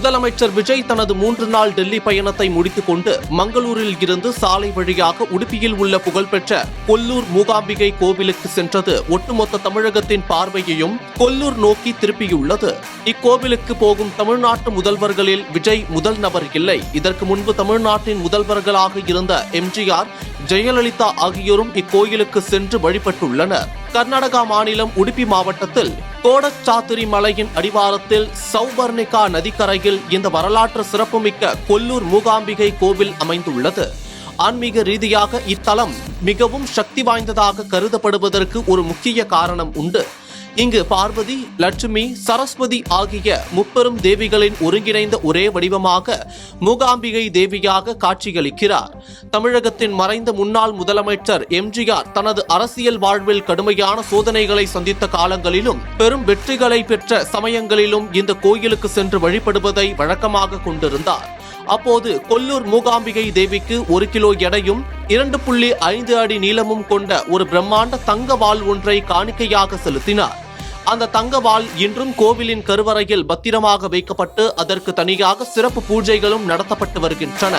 முதலமைச்சர் விஜய் தனது 3 நாள் டெல்லி பயணத்தை முடித்துக் கொண்டு மங்களூரில் இருந்து சாலை வழியாக உடுப்பியில் உள்ள புகழ்பெற்ற கொல்லூர் மூகாம்பிகை கோவிலுக்கு சென்றது ஒட்டுமொத்த தமிழகத்தின் பார்வையையும் கொல்லூர் நோக்கி திருப்பியுள்ளது. இக்கோவிலுக்கு போகும் தமிழ்நாட்டு முதல்வர்களில் விஜய் முதல் நபர் இல்லை. இதற்கு முன்பு தமிழ்நாட்டின் முதல்வர்களாக இருந்த எம்ஜிஆர், ஜெயலலிதா ஆகியோரும் இக்கோயிலுக்கு சென்று வழிபட்டுள்ளனர். கர்நாடகா மாநிலம் உடுப்பி மாவட்டத்தில் கோடச்சாத்திரி மலையின் அடிவாரத்தில் சௌபர்ணிகா நதிக்கரையில் இந்த வரலாற்று சிறப்புமிக்க கொல்லூர் மூகாம்பிகை கோவில் அமைந்துள்ளது. ஆன்மீக ரீதியாக இத்தலம் மிகவும் சக்தி வாய்ந்ததாக கருதப்படுவதற்கு ஒரு முக்கிய காரணம் உண்டு. இங்கு பார்வதி, லட்சுமி, சரஸ்வதி ஆகிய முப்பெரும் தேவிகளின் ஒருங்கிணைந்த ஒரே வடிவமாக மூகாம்பிகை தேவியாக காட்சியளிக்கிறார். தமிழகத்தின் மறைந்த முன்னாள் முதலமைச்சர் எம்ஜிஆர் தனது அரசியல் வாழ்வில் கடுமையான சோதனைகளை சந்தித்த காலங்களிலும் பெரும் வெற்றிகளை பெற்ற சமயங்களிலும் இந்த கோயிலுக்கு சென்று வழிபடுவதை வழக்கமாக கொண்டிருந்தார். அப்போது கொல்லூர் மூகாம்பிகை தேவிக்கு 1 கிலோ எடையும் 2.5 அடி நீளமும் கொண்ட ஒரு பிரம்மாண்ட தங்க வாள் ஒன்றை காணிக்கையாக செலுத்தினார். அந்த தங்க வாள் இன்றும் கோவிலின் கருவறையில் பத்திரமாக வைக்கப்பட்டு அதற்கு தனியாக சிறப்பு பூஜைகளும் நடத்தப்பட்டு வருகின்றன.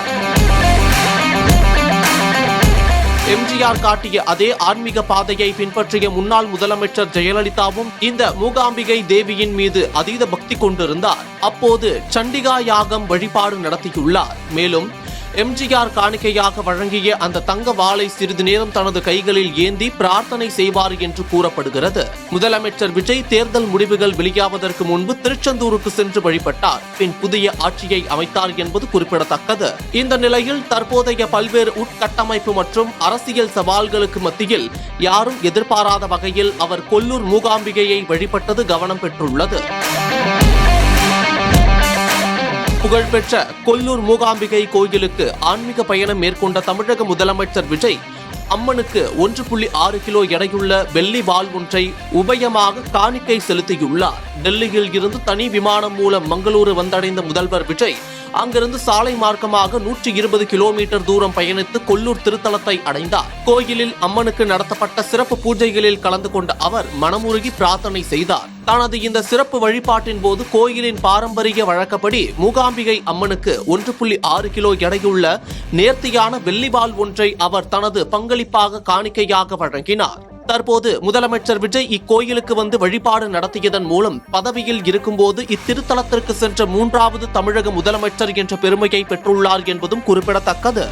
எம்ஜிஆர் காட்டிய அதே ஆன்மீக பாதையை பின்பற்றிய முன்னாள் முதலமைச்சர் ஜெயலலிதாவும் இந்த மூகாம்பிகை தேவியின் மீது அதீத பக்தி கொண்டிருந்தார். அப்போது சண்டிகா யாகம் வழிபாடு நடத்தியுள்ளார். மேலும் எம்ஜிஆர் காணிக்கையாக வழங்கிய அந்த தங்க வாளை சிறிது நேரம் தனது கைகளில் ஏந்தி பிரார்த்தனை செய்வார் என்று கூறப்படுகிறது. முதலமைச்சர் விஜய் தேர்தல் முடிவுகள் வெளியாவதற்கு முன்பு திருச்செந்தூருக்கு சென்று வழிபட்டார். பின் புதிய ஆட்சியை அமைத்தார் என்பது குறிப்பிடத்தக்கது. இந்த நிலையில் தற்போதைய பல்வேறு உட்கட்டமைப்பு மற்றும் அரசியல் சவால்களுக்கு மத்தியில் யாரும் எதிர்பாராத வகையில் அவர் கொல்லூர் மூகாம்பிகையை வழிபட்டது கவனம் பெற்றுள்ளது. புகழ்பெற்ற கொல்லூர் மூகாம்பிகை கோயிலுக்கு ஆன்மீக பயணம் மேற்கொண்ட தமிழக முதலமைச்சர் விஜய் அம்மனுக்கு 1.6 கிலோ எடையுள்ள வெள்ளி வாள் ஒன்றை உபயமாக காணிக்கை செலுத்தியுள்ளார். டெல்லியில் இருந்து தனி விமானம் மூலம் மங்களூரு வந்தடைந்த முதல்வர் விஜய் அங்கிருந்து சாலை மார்க்கமாக 120 கிலோமீட்டர் தூரம் பயணித்து கொல்லூர் திருத்தலத்தை அடைந்தார். கோயிலில் அம்மனுக்கு நடத்தப்பட்ட சிறப்பு பூஜைகளில் கலந்து கொண்ட அவர் மனமுருகி பிரார்த்தனை செய்தார். தனது இந்த சிறப்பு வழிபாட்டின் போது கோயிலின் பாரம்பரிய வழக்கப்படி மூகாம்பிகை அம்மனுக்கு 1.6 கிலோ எடையுள்ள நேர்த்தியான வெள்ளிவாள் ஒன்றை அவர் தனது பங்களிப்பாக காணிக்கையாக வழங்கினார். தற்போது முதலமைச்சர் விஜய் இக்கோயிலுக்கு வந்து வழிபாடு நடத்தியதன் மூலம் பதவியில் இருக்கும்போது இத்திருத்தலத்திற்கு சென்ற 3வது தமிழக முதலமைச்சர் என்ற பெருமையை பெற்றுள்ளார் என்பதும் குறிப்பிடத்தக்கது.